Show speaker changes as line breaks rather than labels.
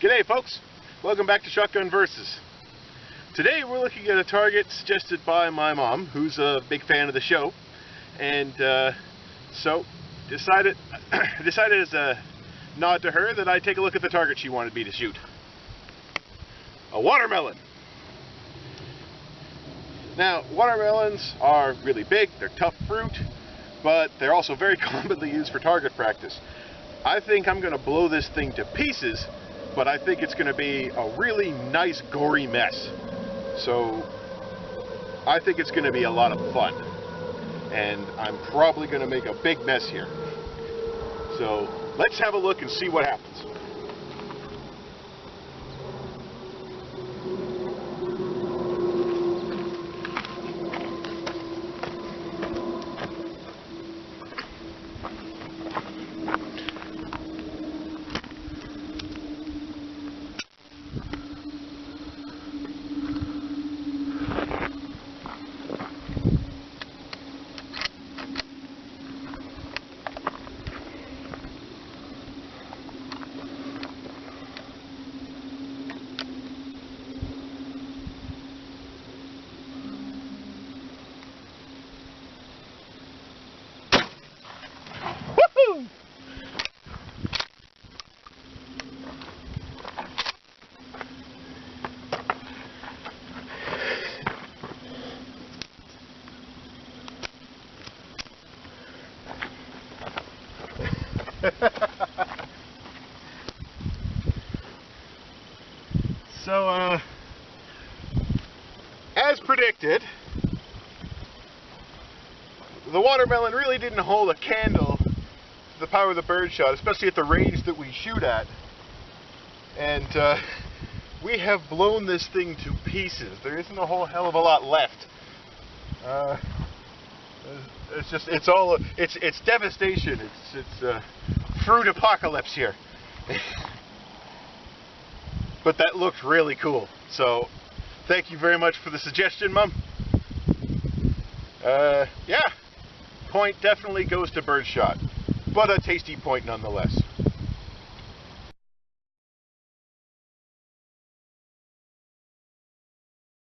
G'day folks, welcome back to Shotgun Versus. Today we're looking at a target suggested by my mom, who's a big fan of the show, and so decided as a nod to her that I'd take a look at the target she wanted me to shoot. A watermelon. Now, watermelons are really big, they're tough fruit, but they're also very commonly used for target practice. I think I'm going to blow this thing to pieces, but I think it's going to be a really nice gory mess. So I think it's going to be a lot of fun, and I'm probably going to make a big mess here. So let's have a look and see what happens. So, as predicted, the watermelon really didn't hold a candle to the power of the birdshot, especially at the range that we shoot at. And we have blown this thing to pieces. There isn't a whole hell of a lot left. It's devastation. It's fruit apocalypse here. But that looked really cool. So thank you very much for the suggestion, Mom. Yeah, point definitely goes to birdshot, but a tasty point nonetheless.